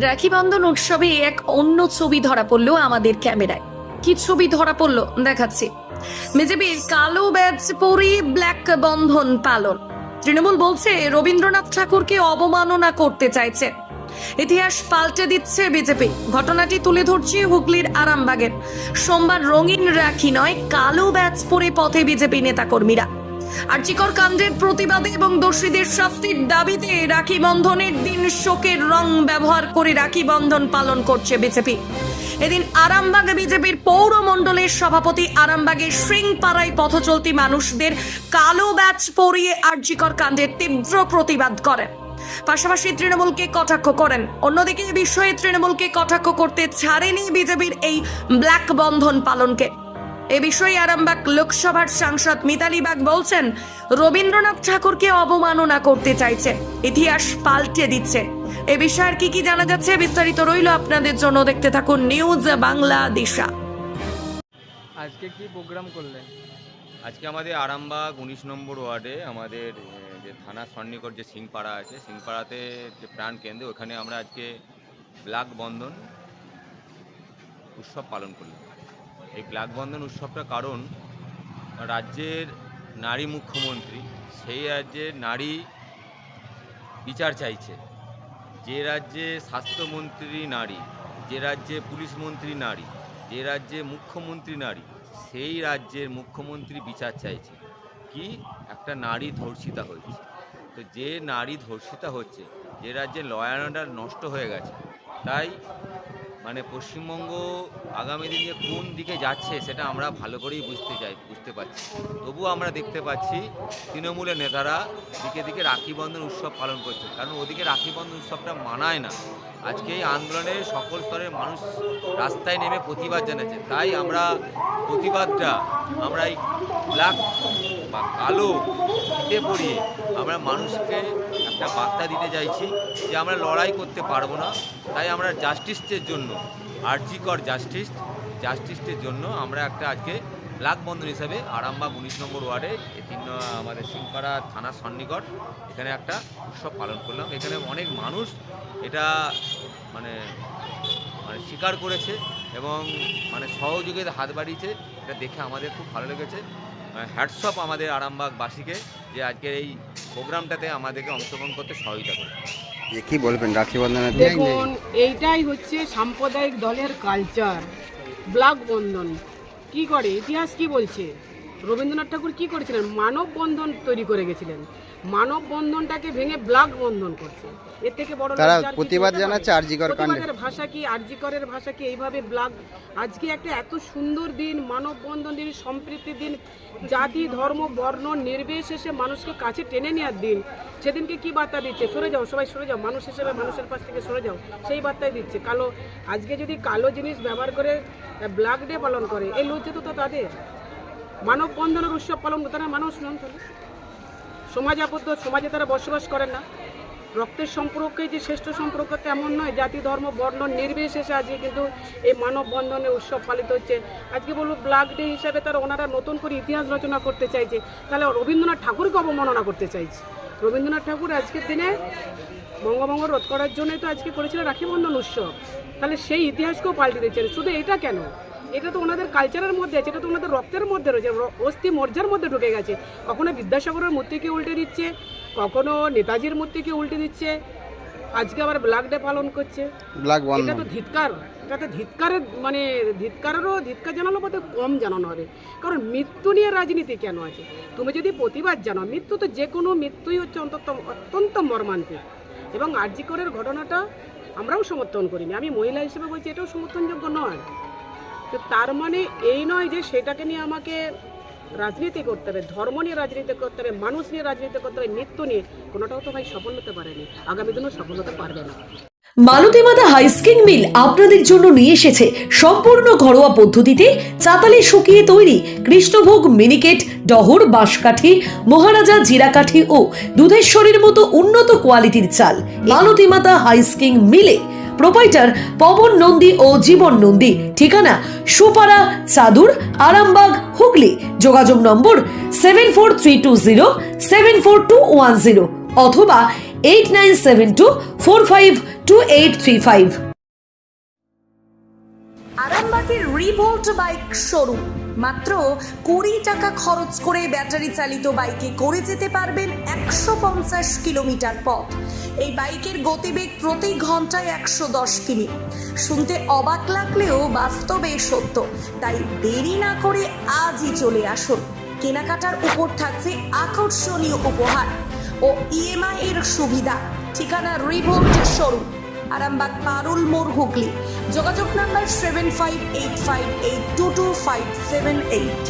রাখি বন্ধন উৎসবে এক অন্য ছবি ধরা পড়লো আমাদের ক্যামেরায়। কি ছবি ধরা পড়লো দেখাচ্ছি। বিজেপির কালো ব্যাজ পরে ব্ল্যাক বন্ধন পালন। তৃণমূল বলছে রবীন্দ্রনাথ ঠাকুরকে অবমাননা করতে চাইছে, ইতিহাস পাল্টে দিচ্ছে বিজেপি। ঘটনাটি তুলে ধরছে হুগলির আরামবাগের। সোমবার রঙিন রাখি নয়, কালো ব্যাজ পরে পথে বিজেপি নেতাকর্মীরা। আর্চিকর কাণ্ডের প্রতিবাদে এবং দোষীদের শাস্তির দাবিতে রাখি বন্ধনের দিন শোকের রং ব্যবহার করে রাখি বন্ধন পালন করছে বিজেপি। এদিন আরামবাগ বিজেপির পৌর মণ্ডলের সভাপতি আরামবাগের সিংপাড়ায় পথচলতি মানুষদের কালো ব্যাজ পরিয়ে আর্চিকর কাণ্ডের তীব্র প্রতিবাদ করেন, পাশাপাশি তৃণমূলকে কটাক্ষ করেন। অন্যদিকে এ বিষয়ে তৃণমূলকে কটাক্ষ করতে ছাড়েনি বিজেপির এই ব্ল্যাক বন্ধন পালনকে। এ বিষয়ে আরামবাগ লোকসভার সাংসদ মিতালি বাগ বলছেন, রবীন্দ্রনাথ ঠাকুরকে অবমাননা করতে চাইছে, ইতিহাস পাল্টে দিচ্ছে। এ বিষয়ে কি কি জানা যাচ্ছে বিস্তারিত রইল আপনাদের জন্য, দেখতে থাকুন নিউজ বাংলা দিশা। আজকে কি প্রোগ্রাম করলেন? আজকে আমাদের আরামবাগ 19 নম্বর ওয়ার্ডে আমাদের যে থানা সন্নিকট যে সিংপাড়া আছে, সিংপাড়াতে যে প্রাণ কেন্দ্র, ওখানে আমরা আজকে ব্ল্যাক বন্ধন উৎসব পালন করলাম। এই ব্ল্যাক বন্ধন উৎসবটার কারণ, রাজ্যের নারী মুখ্যমন্ত্রী সেই রাজ্যের নারী বিচার চাইছে। যে রাজ্যে স্বাস্থ্যমন্ত্রী নারী, যে রাজ্যে পুলিশ মন্ত্রী নারী, যে রাজ্যে মুখ্যমন্ত্রী নারী, সেই রাজ্যের মুখ্যমন্ত্রী বিচার চাইছে কি একটা নারী ধর্ষিতা হয়েছে। তো যে নারী ধর্ষিতা হচ্ছে, যে রাজ্যে ল অ্যান্ড অর্ডার নষ্ট হয়ে গেছে, তাই পশ্চিমবঙ্গ আগামী দিনে কোন দিকে যাচ্ছে সেটা আমরা ভালো করেই বুঝতে পারছি। তবুও আমরা দেখতে পাচ্ছি তৃণমূলের নেতারা দিকে দিকে রাখি বন্ধন উৎসব পালন করছে, কারণ ওদিকে রাখি বন্ধন উৎসবটা মানায় না। আজকে এই আন্দোলনে সকল স্তরের মানুষ রাস্তায় নেমে প্রতিবাদ জানাচ্ছে, তাই আমরা প্রতিবাদটা আমরা এই ব্ল্যাক বা কালো ফিতে পরিয়ে আমরা মানুষকে একটা বার্তা দিতে চাইছি যে আমরা লড়াই করতে পারবো না। তাই আমরা জাস্টিসের জন্য, আর্জিকর জাস্টিসের জন্য আমরা একটা আজকে ব্ল্যাক বন্ধন হিসাবে আরামবাগ 19 নম্বর ওয়ার্ডে আমাদের সিংপাড়া থানার সন্নিকট এখানে একটা উৎসব পালন করলাম। এখানে অনেক মানুষ এটা স্বীকার করেছে এবং সহযোগিতা হাত বাড়িয়েছে। এটা দেখে আমাদের খুব ভালো লেগেছে। হ্যাটস অফ আমাদের আরামবাগবাসীকে যে আজকের এই প্রোগ্রামটাতে আমাদেরকে অংশগ্রহণ করতে সহযোগিতা করেছে। কি বলবেন রাখি বন্ধনের? দেখুন, এইটাই হচ্ছে সাম্প্রদায়িক দলের কালচার। ব্ল্যাক বন্ধন কি করে, ইতিহাস কি বলছে? রবীন্দ্রনাথ ঠাকুর কি করেছিলেন? মানব বন্ধন তৈরি করে গেছিলেন। মানব বন্ধনটাকে ভেঙে ব্ল্যাক বন্ধন করছে। এর থেকে বড় তারা প্রতিবাদ জানাচ্ছে আরজিকর কাণ্ডে। প্রতিবাদের ভাষা কি? আরজিকরের ভাষা কি? এইভাবে ব্ল্যাক। আজকে একটা এত সুন্দর দিন, মানব বন্ধন দিন, সম্প্রীতির দিন, জাতি ধর্ম বর্ণ নির্বিশেষে মানুষকে কাছে টেনে নেওয়ার দিন। সেদিনকে কি বার্তা দিচ্ছে? সরে যাও, সবাই সরে যাও, মানুষ হিসেবে মানুষের পাশ থেকে সরে যাও, সেই বার্তাই দিচ্ছে। কালো, আজকে যদি কালো জিনিস ব্যবহার করে ব্ল্যাক ডে পালন করে, এই লজ্জা তো তাদের। মানব বন্ধনের উৎসব পালন করে তারা মানুষ নন। তাহলে সমাজ আবদ্ধ, সমাজে তারা বসবাস করেন না। রক্তের সম্পর্কে যে শ্রেষ্ঠ সম্পর্ক তেমন নয়, জাতি ধর্ম বর্ণ নির্বিশেষে আজকে কিন্তু এই মানব বন্ধনের উৎসব পালিত হচ্ছে। আজকে বলবো ব্ল্যাক ডে হিসাবে তারা ওনারা নতুন করে ইতিহাস রচনা করতে চাইছে। তাহলে রবীন্দ্রনাথ ঠাকুরকে অবমাননা করতে চাইছে। রবীন্দ্রনাথ ঠাকুর আজকের দিনে বঙ্গভঙ্গ রোধ করার জন্যই তো আজকে করেছিল রাখি বন্ধন উৎসব। তাহলে সেই ইতিহাসকেও পাল্টে দিচ্ছেন। শুধু এটা কেন? এটা তো ওনাদের কালচারের মধ্যে আছে, এটা তো ওনাদের রক্তের মধ্যে রয়েছে, অস্থি মর্যার মধ্যে ঢুকে গেছে। কখনো বিদ্যাসাগরের মূর্তিকে উল্টে দিচ্ছে, কখনো নেতাজির মূর্তিকে উল্টে দিচ্ছে, আজকে আবার ব্ল্যাক ডে পালন করছে। এটা তো ধিক্কার। এটা তো ধিক্কারের ধিক্কার জানানো বলতে কম জানানো হবে। কারণ মৃত্যু নিয়ে রাজনীতি কেন আছে? তুমি যদি প্রতিবাদ জানো, মৃত্যু তো যে কোনো মৃত্যুই হচ্ছে অত্যন্ত মর্মান্তিক। এবং আরজিকরের ঘটনাটা আমরাও সমর্থন করিনি। আমি মহিলা হিসেবে বলছি এটাও সমর্থনযোগ্য নয়। তো তার মানে এই নয় যে সেটাকে নিয়ে আমাকে রাজনীতি করতে হবে, ধর্ম নিয়ে রাজনীতি করতে হবে, মানুষ নিয়ে রাজনীতি করতে হবে, মৃত্যু নিয়ে। কোনোটাও তো ভাই সফল হতে পারেনি, আগামী দিনেও সফল হতে পারবে না। মালতী মাতা হাইস্কিং মিল আপনাদের জন্য নিয়ে এসেছে সম্পূর্ণ ঘরোয়া পদ্ধতিতে চাতালে শুকিয়ে তৈরি কৃষ্ণভোগ মিনিকেট, ডহর, বাঁশকাঠি, মহারাজা জিরাকাঠি ও দুধেশ্বরীর মতো উন্নত কোয়ালিটির চাল। মালতী মাতা হাইস্কিং মিলে প্রোপাইটার পবন নন্দী ও জীবন নন্দী। ঠিকানা সুপারা চাদুর, আরামবাগ, হুগলি। যোগাযোগ নম্বর 7432074210 অথবা 8972452835। আরামবাগের রিভোল্ট বাইক শোরুম। মাত্র 20 টাকা খরচ করে ব্যাটারি চালিত বাইকে করে যেতে পারবেন 150 কিলোমিটার পথ। এই বাইকের গতিবেগ প্রতি ঘন্টায় 110 কিমি। শুনতে অবাক লাগলেও বাস্তবে সত্য, তাই দেরি না করে আজই চলে আসুন। কেনাকাটার উপর থাকছে আকর্ষণীয় উপহার ও ইএমআই এর সুবিধা। ঠিকানা রিভোল্ট শোরুম, আরামবাগ পারুল মোড়, হুগলি। যোগাযোগ নাম্বার 7585822578।